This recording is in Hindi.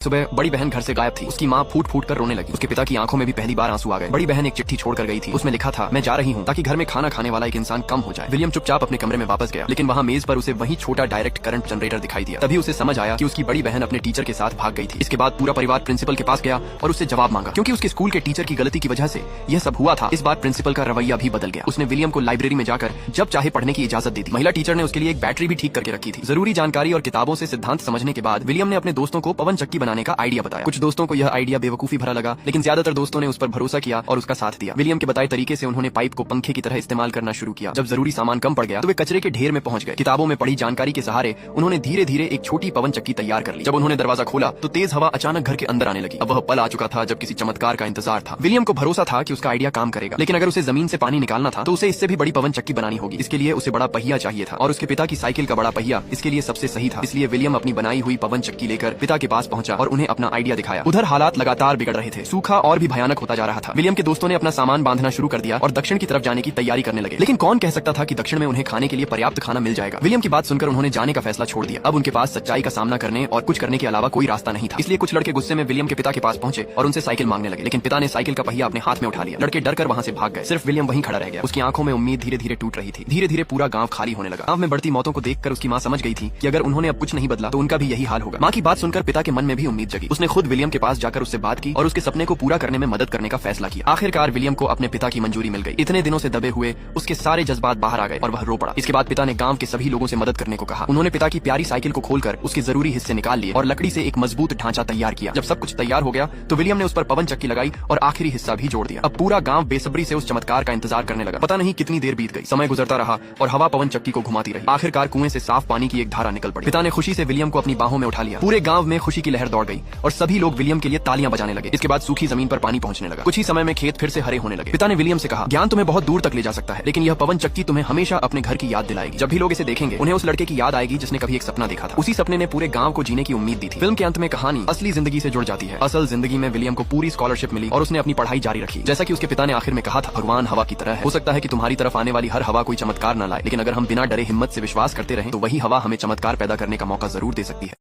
सुबह बड़ी बहन घर से गायब थी। उसकी माँ फूट फूट कर रोने लगी। उसके पिता की आंखों में भी पहली बार आंसू आ गए। बड़ी बहन एक चिट्ठी छोड़कर गई थी। उसमें लिखा था, मैं जा रही हूँ ताकि घर में खाना खाने वाला एक इंसान कम हो जाए। विलियम चुपचाप अपने कमरे में वापस गया, लेकिन वहाँ मेज पर उसे वही छोटा डायरेक्ट करंट जनरेटर दिखाई दिया। तभी उसे समझ आया कि उसकी बड़ी बहन अपने टीचर के साथ भाग गई थी। इसके बाद पूरा परिवार प्रिंसिपल के पास गया और उससे जवाब मांगा, क्योंकि उसके स्कूल के टीचर की गलती की वजह से यह सब हुआ था। इस बार प्रिंसिपल का रवैया भी बदल गया। उसने विलियम को लाइब्रेरी में जाकर जब चाहे पढ़ने की इजाजत दी थी। महिला टीचर ने उसके लिए एक बैटरी भी ठीक करके रखी थी। जरूरी जानकारी और किताबों से सिद्धांत समझने के बाद विलियम ने अपने दोस्तों को पवन चक्की बनाने का आइडिया बताया। कुछ दोस्तों को यह आइडिया बेवकूफी भरा लगा, लेकिन ज्यादातर दोस्तों ने उस पर भरोसा किया और उसका साथ दिया। विलियम के बताए तरीके से उन्होंने पाइप को पंखे की तरह इस्तेमाल करना शुरू किया। जब जरूरी सामान कम पड़ गया तो वे कचरे के ढेर में पहुंच गए। किताबों में पढ़ी जानकारी के सहारे उन्होंने धीरे धीरे एक छोटी पवन चक्की तैयार कर ली। जब उन्होंने दरवाजा खोला तो तेज हवा अचानक घर के अंदर आने लगी। अब वह पल आ चुका था जब किसी चमत्कार का इंतजार था। विलियम को भरोसा था कि उसका आइडिया काम करेगा, लेकिन अगर उसे जमीन से पानी निकालना था तो उसे इससे भी बड़ी पवन चक्की बनानी होगी। इसके लिए उसे बड़ा पहिया चाहिए था और उसके पिता की साइकिल का बड़ा पहिया इसके लिए सबसे सही था। इसलिए विलियम अपनी बनाई हुई पवन चक्की लेकर पिता के पास पहुंचा और उन्हें अपना आइडिया दिखाया। उधर हालात लगातार बिगड़ रहे थे। सूखा और भी भयानक होता जा रहा था। विलियम के दोस्तों ने अपना सामान बांधना शुरू कर दिया और दक्षिण की तरफ जाने की तैयारी करने लगे। लेकिन कौन कह सकता था कि दक्षिण में उन्हें खाने के लिए पर्याप्त खाना मिल जाएगा। विलियम की बात सुनकर उन्होंने जाने का फैसला छोड़ दिया। अब उनके पास सच्चाई का सामना करने और कुछ करने के अलावा कोई रास्ता नहीं था। इसलिए कुछ लड़के गुस्से में विलियम के पिता के पास पहुंचे और उनसे साइकिल मांगने लगे, लेकिन पिता ने साइकिल का पहिया अपने हाथ में उठा लिया। लड़के डरकर वहां से भाग गए। सिर्फ विलियम वहीं खड़ा रह गया। उसकी आंखों में उम्मीद धीरे धीरे टूट रही थी। धीरे धीरे पूरा गांव खाली होने लगा। गांव में बढ़ती मौतों को देखकर उसकी मां समझ गई थी कि अगर उन्होंने अब कुछ नहीं बदला तो उनका भी यही हाल होगा। मां की बात सुनकर पिता के मन में भी उम्मीद जगी। उसने खुद विलियम के पास जाकर उससे बात की और उसके सपने को पूरा करने में मदद करने का फैसला किया। आखिरकार विलियम को अपने पिता की मंजूरी मिल गई। इतने दिनों से दबे हुए उसके सारे जज्बात बाहर आ गए और वह रो पड़ा। इसके बाद पिता ने गांव के सभी लोगों से मदद करने को कहा। उन्होंने पिता की प्यारी साइकिल को खोलकर उसके जरूरी हिस्से निकाल लिए और लकड़ी से एक मजबूत ढांचा तैयार किया। जब सब कुछ तैयार हो गया तो विलियम ने उस पर पवन चक्की लगाई और आखिरी हिस्सा भी जोड़ दिया। अब पूरा गांव बेसब्री से उस चमत्कार का इंतजार करने लगा। पता नहीं कितनी देर बीत गई। समय गुजरता रहा और हवा पवन चक्की को घुमाती रही। आखिरकार कुएं से साफ पानी की एक धारा निकल पड़ी। पिता ने खुशी से विलियम को अपनी बाहों में उठा लिया। पूरे गांव में खुशी की लहर दौड़ गई और सभी लोग विलियम के लिए तालियां बजाने लगे। इसके बाद सूखी जमीन पर पानी पहुंचने लगा। कुछ ही समय में खेत फिर से हरे होने लगे। पिता ने विलियम से कहा, ज्ञान तुम्हें बहुत दूर तक ले जा सकता है, लेकिन यह पवन चक्की तुम्हें हमेशा अपने घर की याद दिलाएगी। जब भी लोग इसे देखेंगे उन्हें उस लड़के की याद आएगी जिसने कभी एक सपना देखा था। उसी सपने ने पूरे गांव को जीने की उम्मीद दी थी। फिल्म के अंत में कहानी असली जिंदगी से जुड़ जाती है। असल जिंदगी में विलियम को पूरी स्कॉलरशिप मिली और उसने अपनी पढ़ाई जारी रखी। जैसा कि उसके पिता ने आखिर में कहा था, भगवान हवा की तरह है। हो सकता है कि तुम्हारी तरफ आने वाली हर हवा कोई चमत्कार न लाए, लेकिन अगर हम बिना डरे हिम्मत से विश्वास करते रहें तो वही हवा हमें चमत्कार पैदा करने का मौका जरूर दे सकती है।